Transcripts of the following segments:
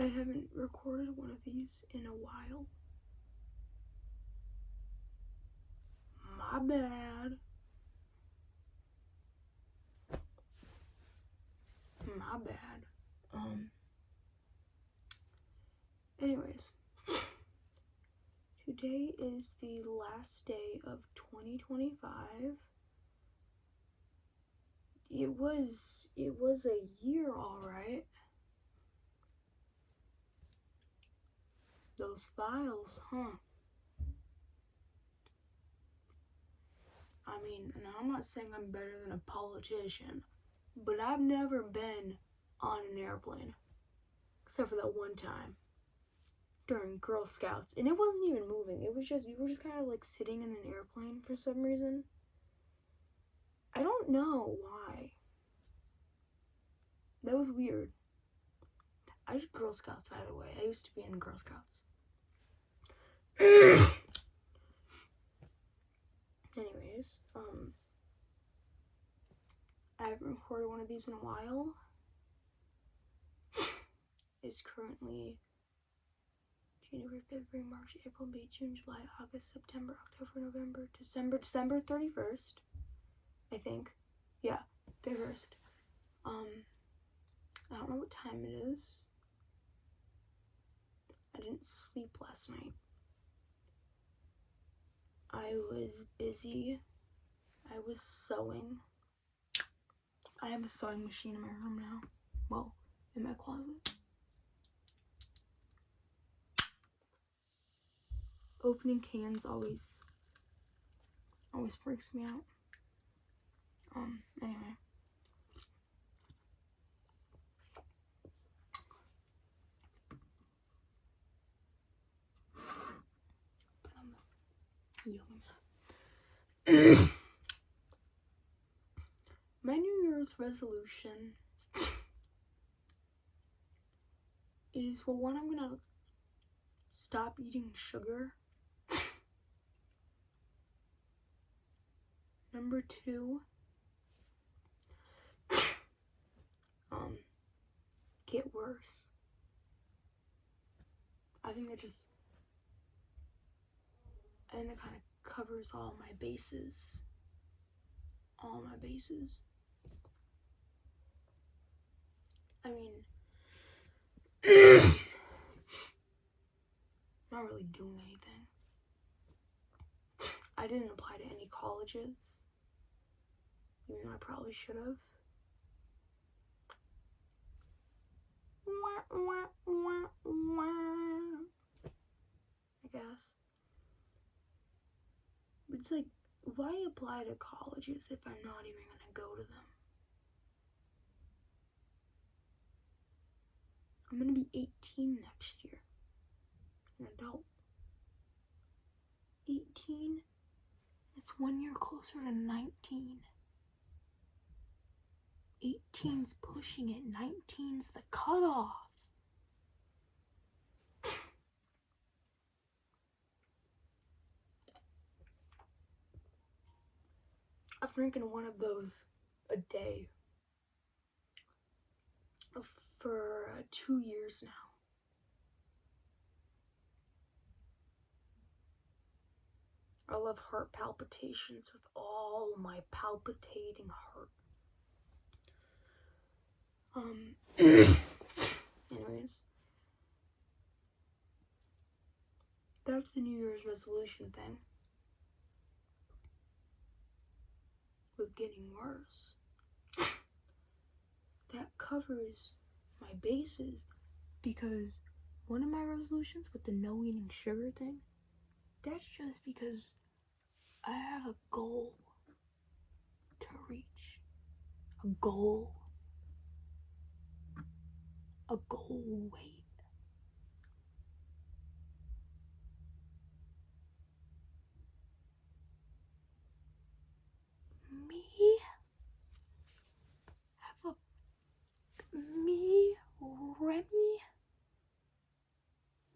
I haven't recorded one of these in a while. My bad. My bad. Anyways, today is the last day of 2025. It was a year, alright. Those files, huh? I mean, and I'm not saying I'm better than a politician, but I've never been on an airplane. Except for that one time. During Girl Scouts. And it wasn't even moving. It was just, you were just kind of like sitting in an airplane for some reason. I don't know why. That was weird. I did Girl Scouts, by the way. I used to be in Girl Scouts. Anyways, I haven't recorded one of these in a while. It's currently January, February, March, April, May, June, July, August, September, October, November, December 31st, I think. Yeah, 31st. I don't know what time it is. I didn't sleep last night. I was busy. I was sewing. I have a sewing machine in my room now. Well, in my closet. Opening cans always freaks me out. Anyway. My New Year's resolution is, well, one, I'm gonna stop eating sugar. Number 2, get worse. I think that kind of covers all my bases. I mean, not really doing anything. I didn't apply to any colleges, even though I probably should have. I guess. But it's like, why apply to colleges if I'm not even gonna go to them? I'm gonna be 18 next year. An adult. 18? It's 1 year closer to 19. 18's pushing it. 19's the cutoff. I've drinking one of those a day for 2 years now. I love heart palpitations with all my palpitating heart. Anyways, back to the New Year's resolution thing. With getting worse. That covers my bases, because one of my resolutions with the no eating sugar thing, that's just because I have a goal to reach. A goal weight.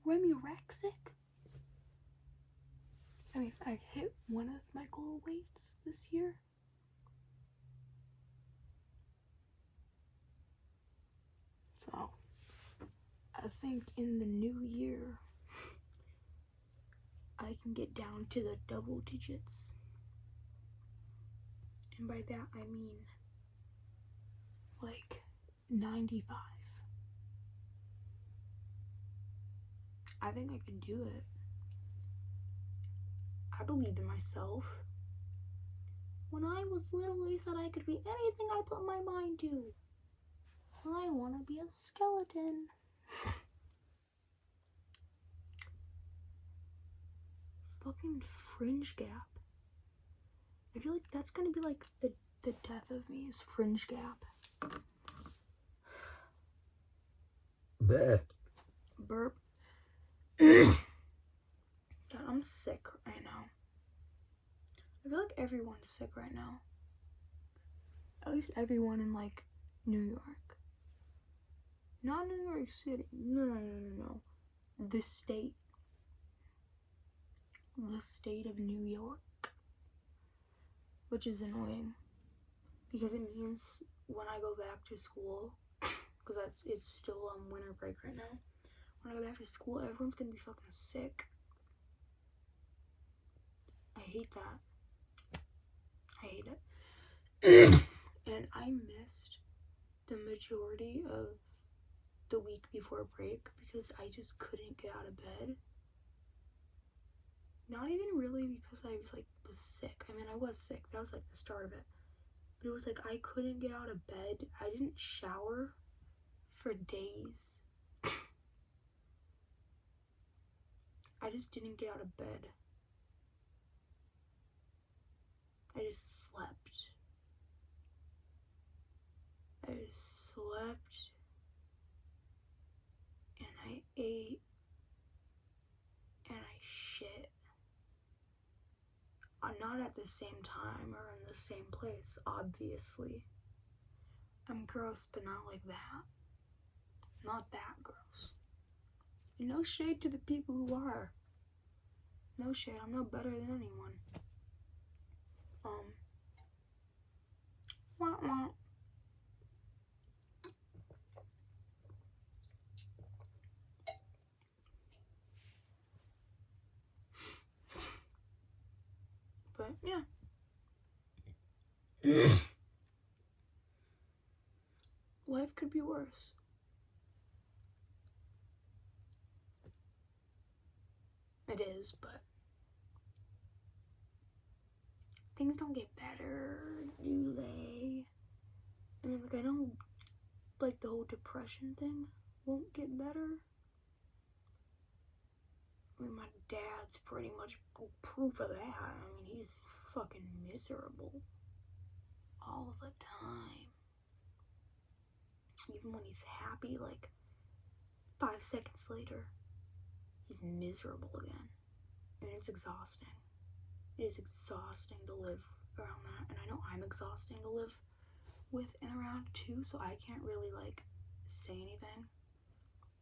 Remy Rexic? I mean, I hit one of my goal weights this year. So, I think in the new year I can get down to the double digits. And by that I mean like 95. I think I can do it. I believe in myself. When I was little, I said I could be anything I put my mind to. I want to be a skeleton. Fucking fringe gap. I feel like that's gonna be like the death of me is fringe gap. Bleh. Burp. God, I'm sick right now. I feel like everyone's sick right now. At least everyone in like New York. Not New York City. No. The state. The state of New York. Which is annoying. Because it means when I go back to school, because it's still winter break right now. When I go back to school, everyone's gonna be fucking sick. I hate that. I hate it. And I missed the majority of the week before break because I just couldn't get out of bed. Not even really because I was sick. I mean, I was sick. That was like the start of it. But it was like I couldn't get out of bed. I didn't shower for days. I just didn't get out of bed. I just slept. I just slept. And I ate. And I shit. Not at the same time or in the same place, obviously. I'm gross, but not like that. Not that gross. And no shade to the people who are. No shade, I'm no better than anyone. Wah, wah. But yeah. Life could be worse. It is, but things don't get better, do they? I mean, like, I know, like, the whole depression thing won't get better. I mean, my dad's pretty much proof of that. I mean, he's fucking miserable all the time. Even when he's happy, like 5 seconds later, he's miserable again. And it's exhausting. It is exhausting to live around that. And I know I'm exhausting to live with and around too, so I can't really like say anything.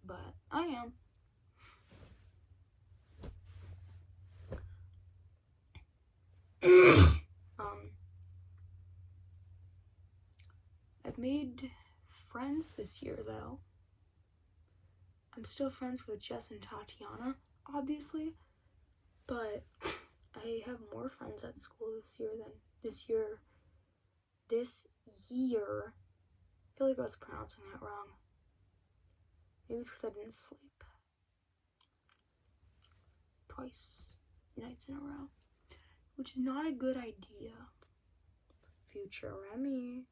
But I am. I've made friends this year though. I'm still friends with Jess and Tatiana, obviously, but I have more friends at school this year than this year. I feel like I was pronouncing that wrong. Maybe it's because I didn't sleep twice nights in a row, which is not a good idea. Future Remy.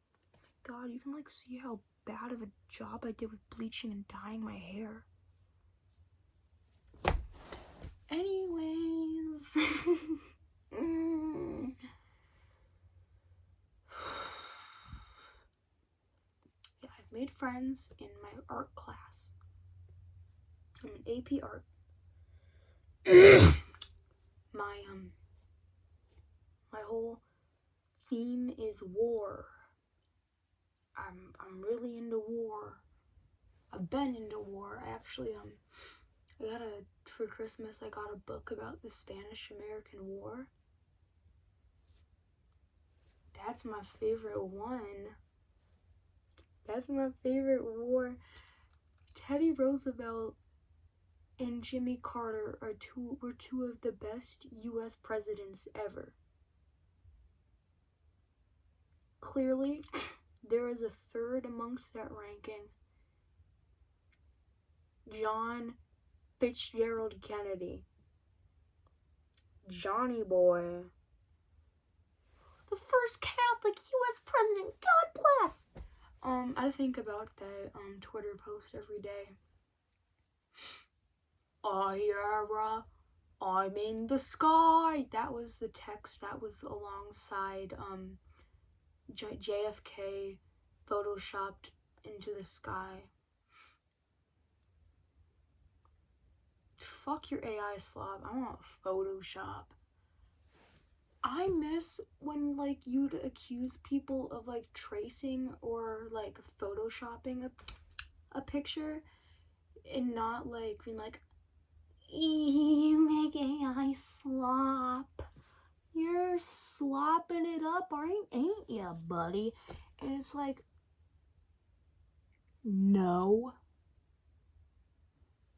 God, you can like see how bad of a job I did with bleaching and dyeing my hair. Anyways. Yeah, I've made friends in my art class. I'm in AP art. My whole theme is war. I'm really into war. I've been into war. I actually for Christmas I got a book about the Spanish-American War. That's my favorite one. That's my favorite war. Teddy Roosevelt and Jimmy Carter were two of the best US presidents ever. Clearly, there is a third amongst that ranking. John Fitzgerald Kennedy. Johnny boy. The first Catholic US president. God bless. I think about that Twitter post every day. Oh yeah, I'm in the sky. That was the text that was alongside JFK photoshopped into the sky. Fuck your AI slob. I want Photoshop. I miss when like you'd accuse people of like tracing or like photoshopping a picture and not like being like, you make AI slop. You're slopping it up, ain't ya, buddy? And it's like, no.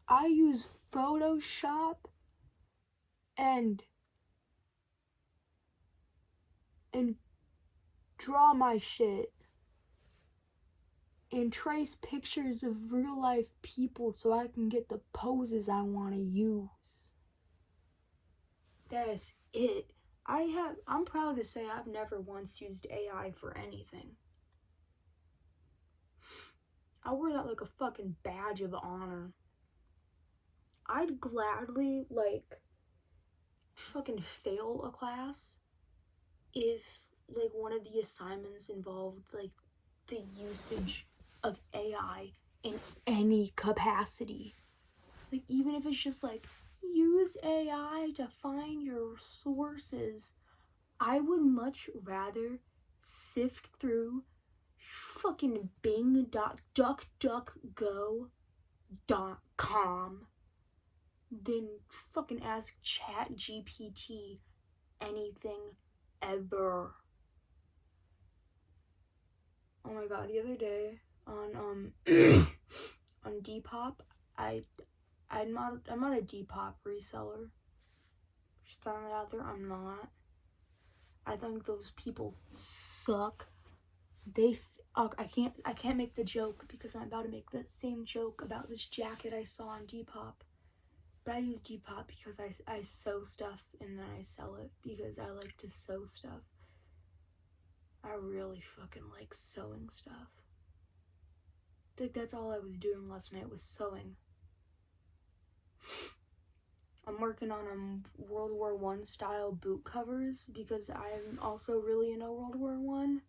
I use Photoshop and draw my shit and trace pictures of real life people so I can get the poses I want to use. That's it. I'm proud to say I've never once used AI for anything. I wear that like a fucking badge of honor. I'd gladly like fucking fail a class if like one of the assignments involved like the usage of AI in any capacity. Like even if it's just like use AI to find your sources, I would much rather sift through fucking bing.duckduckgo.com than fucking ask ChatGPT anything ever. Oh my god, the other day on on Depop, I'm not a Depop reseller. Just throwing it out there, I'm not. I think those people suck. I can't make the joke because I'm about to make the same joke about this jacket I saw on Depop. But I use Depop because I sew stuff and then I sell it because I like to sew stuff. I really fucking like sewing stuff. Like that's all I was doing last night was sewing. I'm working on World War I style boot covers because I'm also really into World War I.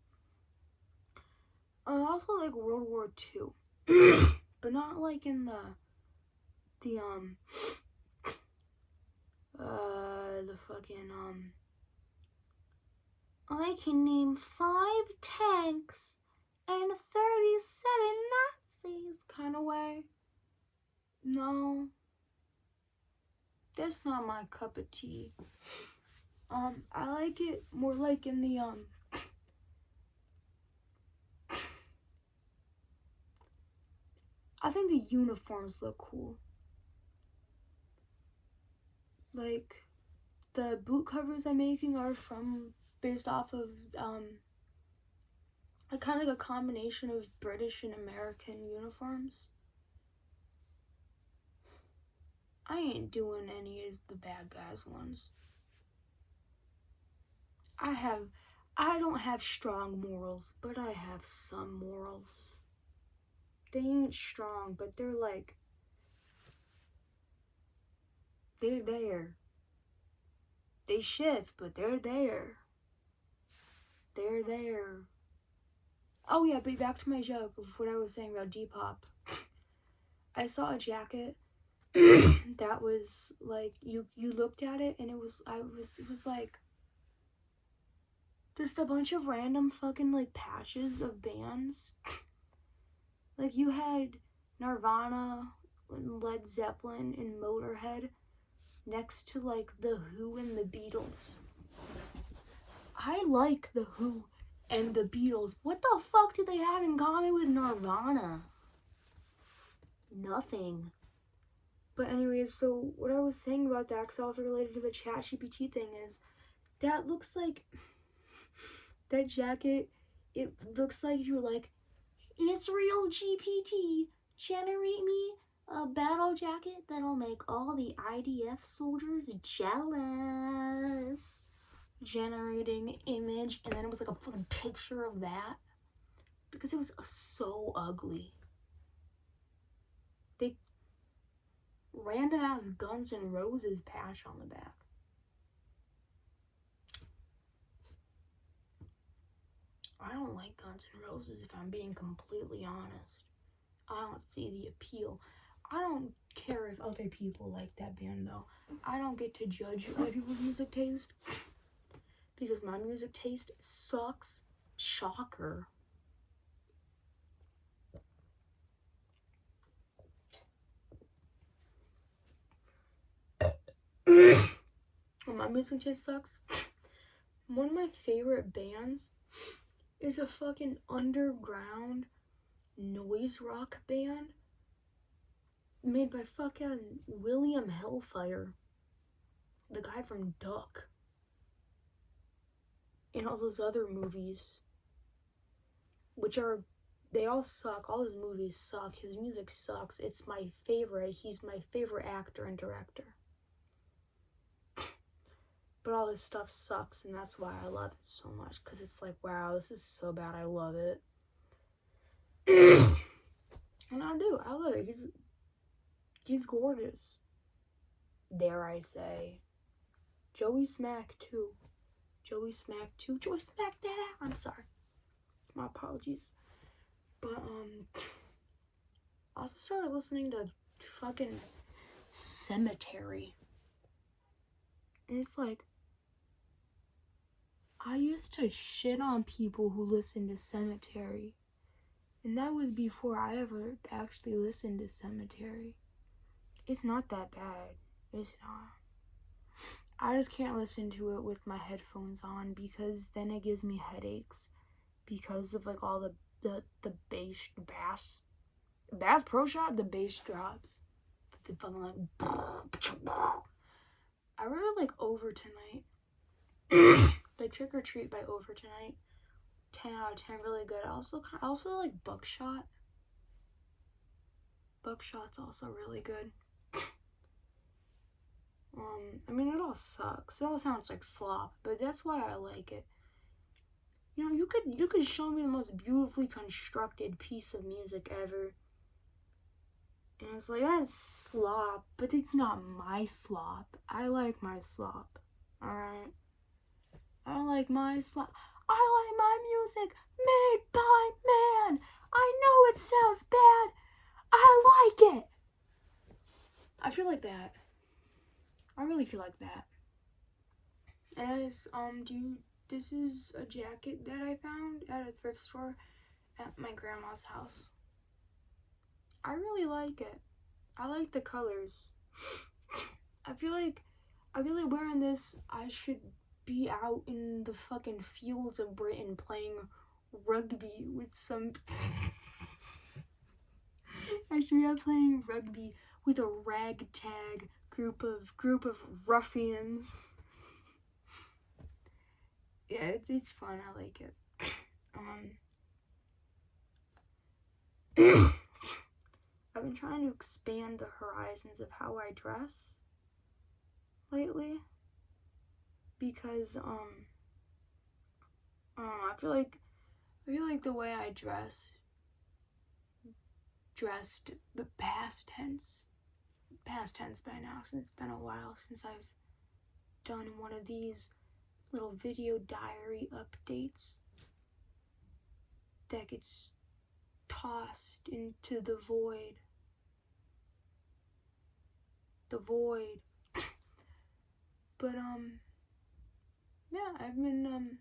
I also like World War II, but not like in the fucking I can name 5 tanks and 37 Nazis kind of way. No, that's not my cup of tea. I like it more like in the I think the uniforms look cool. Like the boot covers I'm making are based off of kind of like a combination of British and American uniforms. I ain't doing any of the bad guys ones. I don't have strong morals, but I have some morals. They ain't strong, but they're like, they're there. They shift, but they're there. They're there. Oh yeah, but back to my joke of what I was saying about Depop. I saw a jacket that was like you looked at it and it was like just a bunch of random fucking like patches of bands. Like you had Nirvana and Led Zeppelin and Motorhead next to like The Who and the Beatles. I like The Who and the Beatles. What the fuck do they have in common with Nirvana? Nothing. But anyways, so what I was saying about that, because also related to the ChatGPT thing, is that looks like that jacket. It looks like you're like, Israel GPT, generate me a battle jacket that'll make all the IDF soldiers jealous. Generating image, and then it was like a fucking picture of that because it was so ugly. They random ass Guns N' Roses patch on the back. I don't like Guns N' Roses, if I'm being completely honest. I don't see the appeal. I don't care if other people like that band though. I don't get to judge other people's music taste because my music taste sucks. Shocker. My music taste sucks. One of my favorite bands is a fucking underground noise rock band made by fucking William Hellfire, the guy from Duck, and all those other movies, which are, they all suck. All his movies suck. His music sucks. It's my favorite. He's my favorite actor and director. But all this stuff sucks, and that's why I love it so much. Because it's like, wow, this is so bad. I love it. And I do. I love it. He's gorgeous. Dare I say. Joey Smack, too. Joey Smack that. I'm sorry. My apologies. But, I also started listening to fucking Cemetery. And it's like, I used to shit on people who listened to Cemetery. And that was before I ever actually listened to Cemetery. It's not that bad. It's not. I just can't listen to it with my headphones on because then it gives me headaches. Because of like all the bass pro shot, the bass drops. The fucking like. I really like Over Tonight. Like Trick or Treat by Over Tonight. 10 out of 10, really good. I also like Buckshot. Buckshot's also really good. I mean, it all sucks. It all sounds like slop, but that's why I like it. You know, you could show me the most beautifully constructed piece of music ever, and it's like, that's slop, but it's not my slop. I like my slop. Alright? I like my slop. I like my music made by man. I know it sounds bad. I like it. I feel like that. I really feel like that. As this is a jacket that I found at a thrift store at my grandma's house. I really like it. I like the colors. I feel like wearing this, I should be out in the fucking fields of Britain playing rugby with some. I should be out playing rugby with a ragtag group of ruffians. Yeah, it's fun. I like it. I've been trying to expand the horizons of how I dress lately because I feel like the way I dressed, but past tense by now, since it's been a while since I've done one of these little video diary updates that gets tossed into the void. But yeah, I've been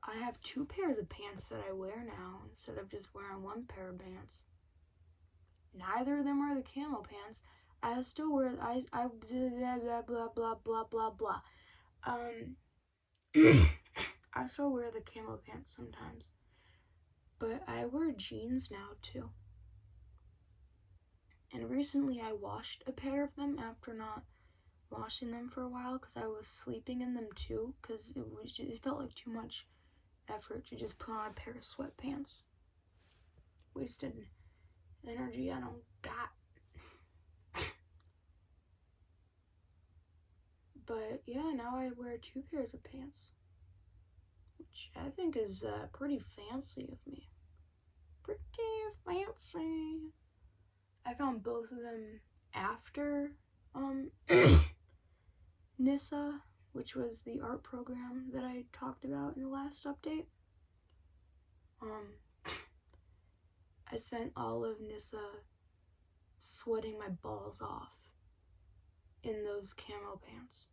I have 2 pairs of pants that I wear now instead of just wearing 1 pair of pants. Neither of them are the camo pants. I still wear I blah blah blah blah blah. I still wear the camo pants sometimes, but I wear jeans now too. And recently I washed a pair of them after not washing them for a while because I was sleeping in them too, because it felt like too much effort to just put on a pair of sweatpants. Wasted energy I don't got. But yeah, now I wear 2 pairs of pants, which I think is pretty fancy of me. Pretty fancy. I found both of them after NISA, which was the art program that I talked about in the last update. I spent all of NISA sweating my balls off in those camo pants.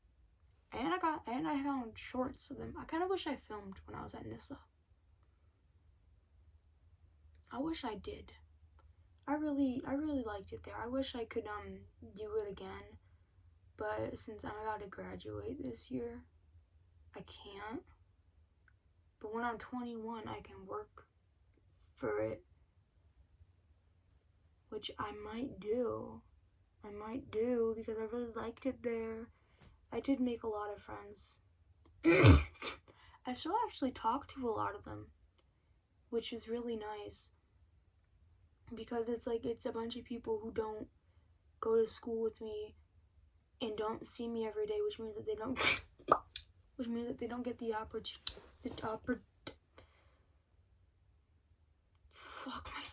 And I found shorts of them. I kind of wish I filmed when I was at NISA. I wish I did. I really liked it there. I wish I could do it again, but since I'm about to graduate this year, I can't. But when I'm 21, I can work for it, which I might do. Because I really liked it there. I did make a lot of friends. I still actually talk to a lot of them, which is really nice. Because it's a bunch of people who don't go to school with me and don't see me every day, which means that they don't get the opportunity. Fuck my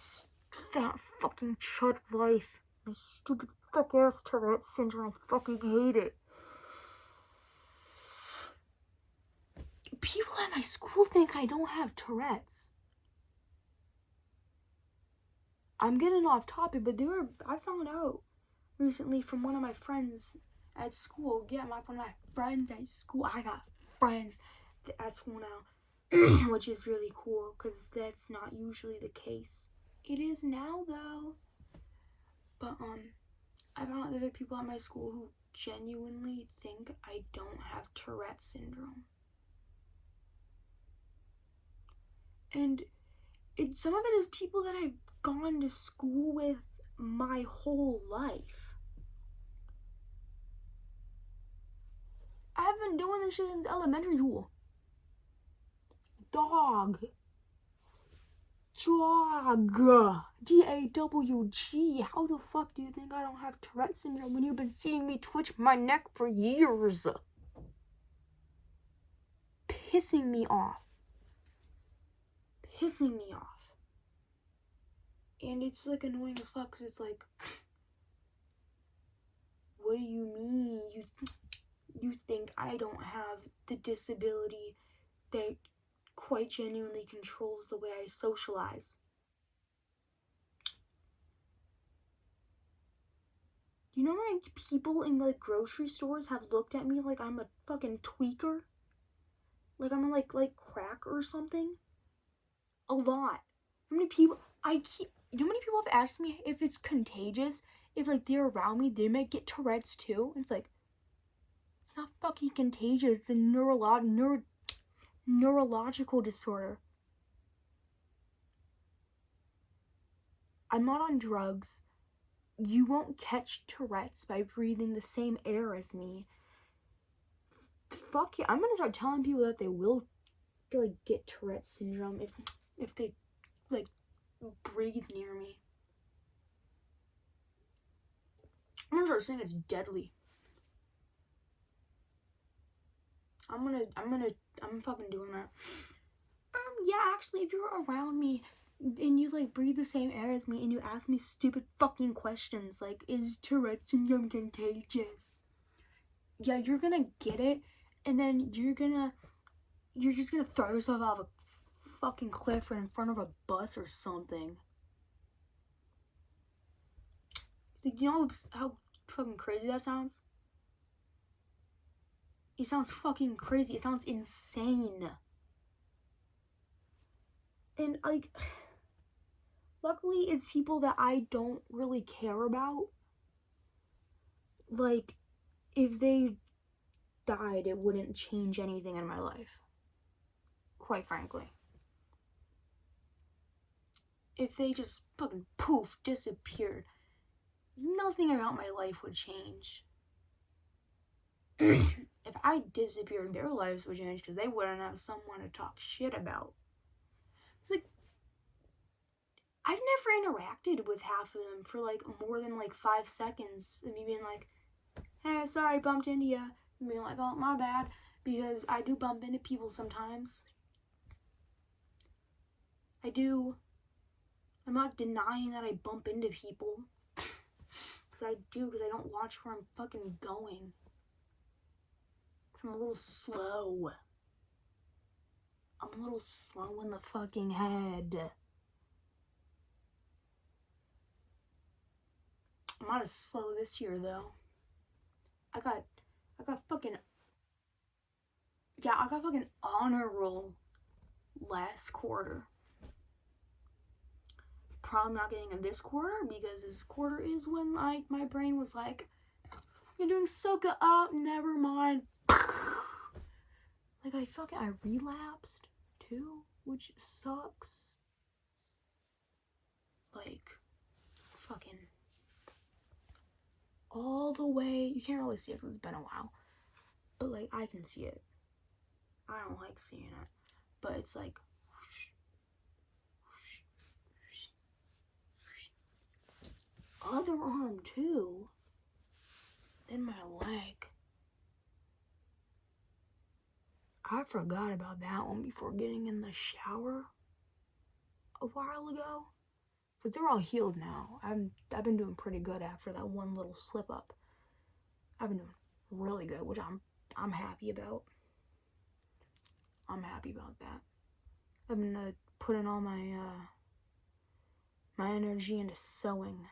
fat fucking chud life. My stupid fuck ass Tourette syndrome. I fucking hate it. People at my school think I don't have Tourette's. I'm getting off topic, but I found out recently from one of my friends at school. Yeah, one of my friends at school. I got friends at school now, which is really cool because that's not usually the case. It is now though. But I found out that there are people at my school who genuinely think I don't have Tourette syndrome. And some of it is people that I've gone to school with my whole life. I've been doing this shit since elementary school. Dog. D-A-W-G. How the fuck do you think I don't have Tourette syndrome when you've been seeing me twitch my neck for years? Pissing me off. And it's annoying as fuck because it's what do you mean you think I don't have the disability that quite genuinely controls the way I socialize? You know how many people in grocery stores have looked at me like I'm a fucking tweaker? Like I'm like crack or something? A lot. How many people you know how many people have asked me if it's contagious? If they're around me, they might get Tourette's too? And it's it's not fucking contagious. It's a neurological disorder. I'm not on drugs. You won't catch Tourette's by breathing the same air as me. Fuck yeah. I'm gonna start telling people that they will get Tourette's syndrome if they breathe near me. I'm gonna start saying it's deadly. I'm fucking doing that. Yeah, actually, if you're around me and you breathe the same air as me and you ask me stupid fucking questions is Tourette's syndrome contagious? Yeah, you're gonna get it, and then you're just gonna throw yourself off a fucking cliff or in front of a bus or something. You know how fucking crazy that sounds? It sounds fucking crazy. It sounds insane. And luckily it's people that I don't really care about. If they died, it wouldn't change anything in my life. Quite frankly. If they just fucking poof, disappeared, nothing about my life would change. If I disappeared, their lives would change because they wouldn't have someone to talk shit about. It's like, I've never interacted with half of them for like more than like 5 seconds. And me being like, hey, sorry, I bumped into you. And being like, oh, my bad. Because I do bump into people sometimes. I do. I'm not denying that I bump into people. Because I do, because I don't watch where I'm fucking going. I'm a little slow. I'm a little slow in the fucking head. I'm not as slow this year, though. I got fucking honor roll last quarter. Probably not getting in this quarter because this quarter is when like my brain was like, you're doing so good. Oh, never mind. Like I relapsed too, which sucks. Like fucking all the way. You can't really see it because it's been a while, but like I can see it. I don't like seeing it, but it's like other arm too, then my leg. I forgot about that one before getting in the shower a while ago, but they're all healed now. I've been doing pretty good after that one little slip up. I've been doing really good, which I'm happy about. I'm happy about that. I've been putting all my my energy into sewing.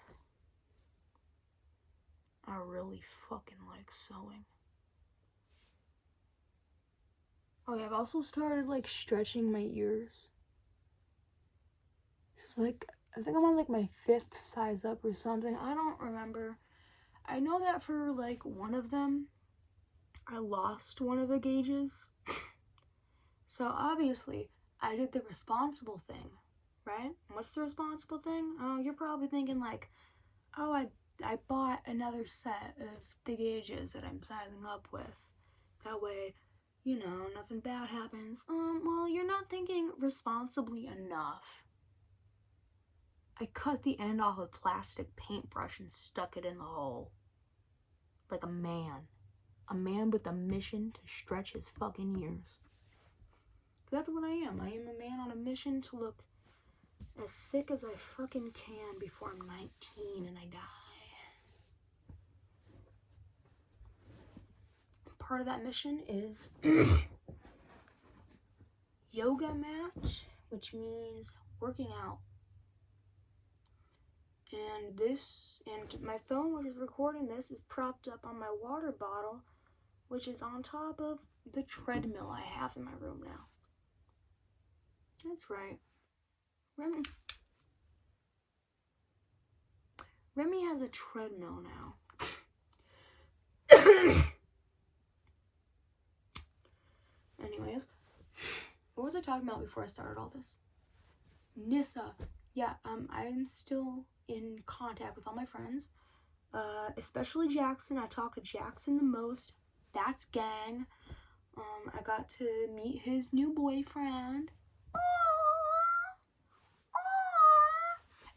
I really fucking like sewing. Oh yeah, I've also started like stretching my ears. It's like, I think I'm on like my 5th size up or something. I don't remember. I know that for like one of them, I lost one of the gauges. So obviously, I did the responsible thing, right? What's the responsible thing? Oh, you're probably thinking like, oh, I bought another set of the gauges that I'm sizing up with. That way, you know, nothing bad happens. Well, you're not thinking responsibly enough. I cut the end off a plastic paintbrush and stuck it in the hole. Like a man. A man with a mission to stretch his fucking ears. That's what I am. I am a man on a mission to look as sick as I fucking can before I'm 19 and I die. Part of that mission is yoga mat, which means working out. And my phone, which is recording this, is propped up on my water bottle, which is on top of the treadmill I have in my room now. That's right. Remy has a treadmill now. Anyways, what was I talking about before I started all this? Nissa. Yeah, I'm still in contact with all my friends, especially Jackson. I talk to Jackson the most. That's gang. I got to meet his new boyfriend.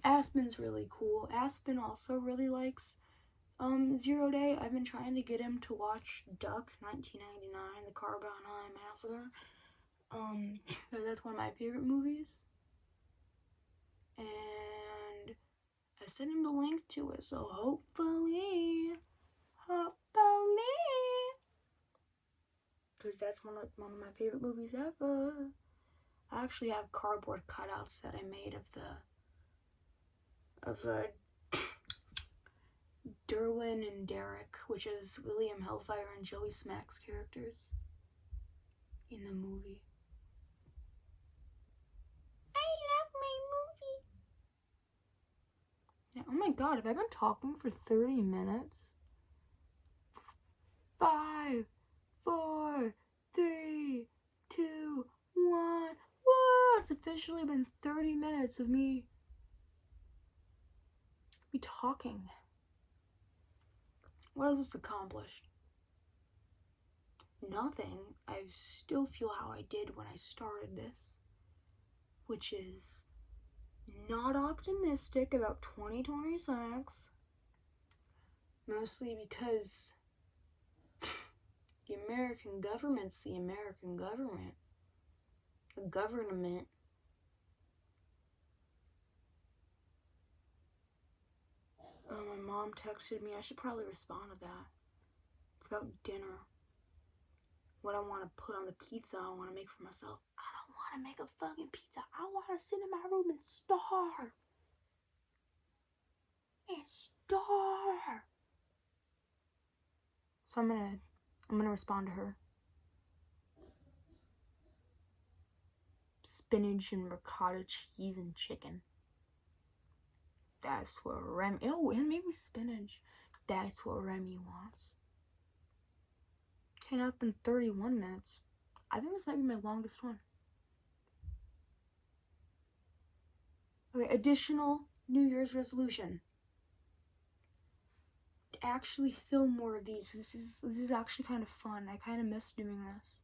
Aspen's really cool. Aspen also really likes 0 Day. I've been trying to get him to watch Duck 1999, the Carbonite Massacre. Because that's one of my favorite movies. And I sent him the link to it, so hopefully, because that's one of my favorite movies ever. I actually have cardboard cutouts that I made of Derwin and Derek, which is William Hellfire and Joey Smack's characters in the movie. I love my movie. Yeah, oh my god, have I been talking for 30 minutes? 5, 4, 3, 2, 1. Whoa! It's officially been 30 minutes of me talking. What has this accomplished? Nothing. I still feel how I did when I started this, which is not optimistic about 2026. Mostly because the American government's the American government. The government. Oh, my mom texted me. I should probably respond to that. It's about dinner. What I want to put on the pizza I want to make for myself. I don't want to make a fucking pizza. I want to sit in my room and starve. So I'm gonna respond to her. Spinach and ricotta cheese and chicken. That's what Remy. Oh, and maybe spinach. That's what Remy wants. Okay, now it's been 31 minutes. I think this might be my longest one. Okay, additional New Year's resolution. Actually film more of these. This is actually kind of fun. I kind of miss doing this.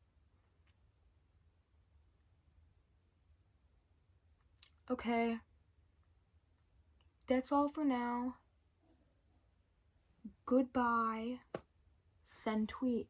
Okay. That's all for now. Goodbye. Send tweet.